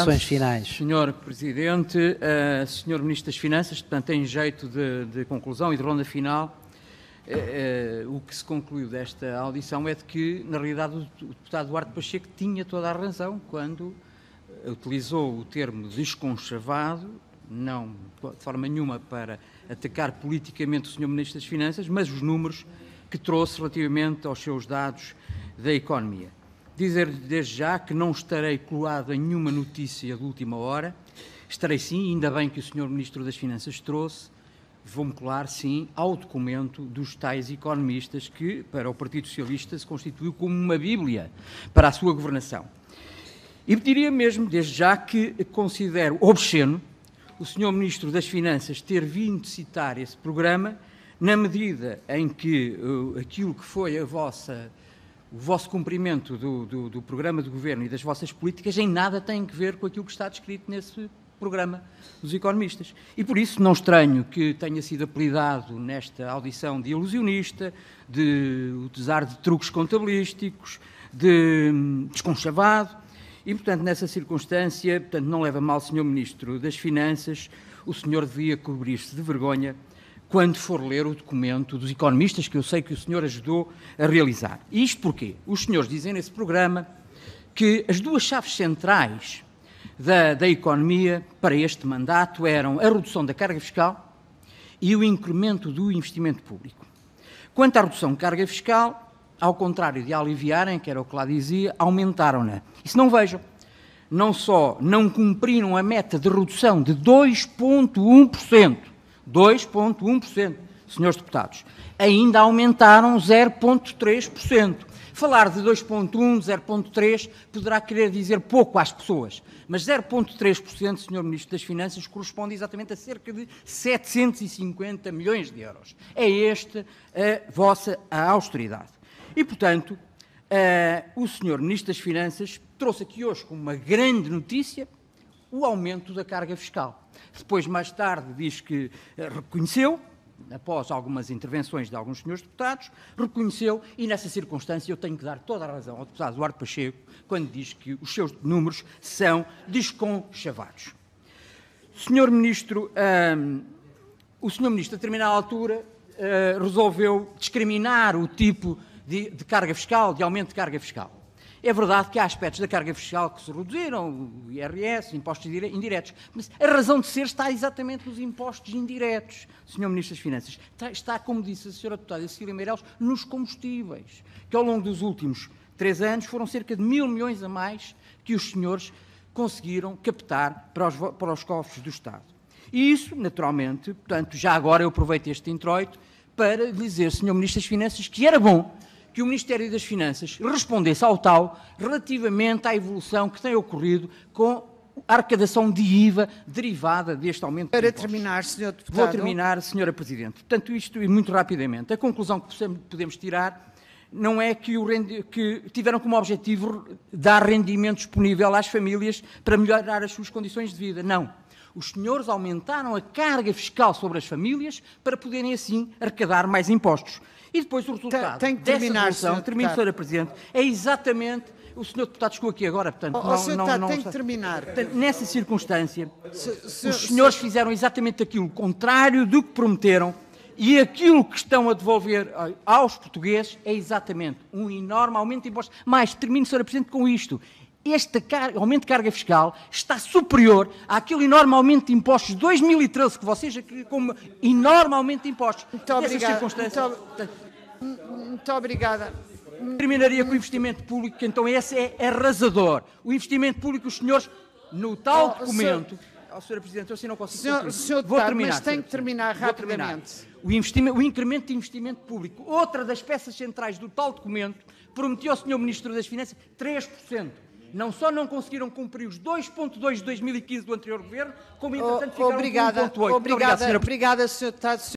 Ações finais. Senhor Presidente, Senhor Ministro das Finanças, portanto, em jeito de conclusão e de ronda final, o que se concluiu desta audição é de que, na realidade, o deputado Duarte Pacheco tinha toda a razão quando utilizou o termo desconchavado, não de forma nenhuma para atacar politicamente o Senhor Ministro das Finanças, mas os números que trouxe relativamente aos seus dados da economia. Dizer-lhe desde já que não estarei colado em nenhuma notícia de última hora, estarei sim, ainda bem que o Sr. Ministro das Finanças trouxe, vou-me colar sim ao documento dos tais economistas que, para o Partido Socialista, se constituiu como uma bíblia para a sua governação. E diria mesmo, desde já, que considero obsceno o Sr. Ministro das Finanças ter vindo citar esse programa na medida em que aquilo que foi o vosso cumprimento do programa de governo e das vossas políticas em nada tem a ver com aquilo que está descrito nesse programa dos economistas. E por isso não estranho que tenha sido apelidado nesta audição de ilusionista, de utilizar de truques contabilísticos, de desconchavado, e, portanto, nessa circunstância, portanto, não leva mal, Sr. Ministro das Finanças, o senhor devia cobrir-se de vergonha quando for ler o documento dos economistas, que eu sei que o senhor ajudou a realizar. E isto porquê? Os senhores dizem nesse programa que as duas chaves centrais da economia para este mandato eram a redução da carga fiscal e o incremento do investimento público. Quanto à redução de carga fiscal, ao contrário de aliviarem, que era o que lá dizia, aumentaram-na. E se não vejam, não só não cumpriram a meta de redução de 2,1%, 2,1%, senhores deputados, ainda aumentaram 0,3%. Falar de 2,1%, 0,3% poderá querer dizer pouco às pessoas, mas 0,3%, senhor Ministro das Finanças, corresponde exatamente a cerca de 750 milhões de euros. É esta a vossa austeridade. E, portanto, o senhor Ministro das Finanças trouxe aqui hoje como uma grande notícia o aumento da carga fiscal. Depois, mais tarde, diz que reconheceu, após algumas intervenções de alguns senhores deputados, reconheceu, e nessa circunstância eu tenho que dar toda a razão ao deputado Duarte Pacheco, quando diz que os seus números são desconchavados. O senhor Ministro, a determinada altura, resolveu discriminar o tipo de carga fiscal, de aumento de carga fiscal. É verdade que há aspectos da carga fiscal que se reduziram, o IRS, impostos indiretos, mas a razão de ser está exatamente nos impostos indiretos, Sr. Ministro das Finanças. Está, como disse a Sra. Deputada Cecília Meireles, nos combustíveis, que ao longo dos últimos 3 anos foram cerca de 1.000 milhões a mais que os senhores conseguiram captar para os cofres do Estado. E isso, naturalmente, portanto, já agora eu aproveito este introito para dizer, Sr. Ministro das Finanças, que era bom que o Ministério das Finanças respondesse ao tal relativamente à evolução que tem ocorrido com a arrecadação de IVA derivada deste aumento de impostos. Para terminar, Sr. Deputado. Vou terminar, Sra. Presidente. Portanto, isto e muito rapidamente. A conclusão que podemos tirar não é que tiveram como objetivo dar rendimento disponível às famílias para melhorar as suas condições de vida. Não. Os senhores aumentaram a carga fiscal sobre as famílias para poderem, assim, arrecadar mais impostos. E depois o resultado tem que terminar, dessa evolução, termino, Sra. Presidente, é exatamente... O Sr. Deputado chegou aqui agora, portanto... Tem que terminar. Portanto, nessa circunstância, os senhores fizeram exatamente aquilo contrário do que prometeram e aquilo que estão a devolver aos portugueses é exatamente um enorme aumento de impostos. Mas, termino, Sra. Presidente, com isto. Este aumento de carga fiscal está superior àquele enorme aumento de impostos de 2013 que vocês aqui como enorme aumento de impostos. Muito obrigada. Muito obrigada. Terminaria com o investimento público, que então esse é arrasador. O investimento público, os senhores, no tal documento... Sra. Presidente, eu assim não consigo concluir. Vou terminar, mas tem que terminar rapidamente. O incremento de investimento público, outra das peças centrais do tal documento, prometeu ao Sr. Ministro das Finanças 3%. Não só não conseguiram cumprir os 2,2 de 2015 do anterior governo, como, entretanto, ficaram com 1,8. Obrigada, Sr. Deputado.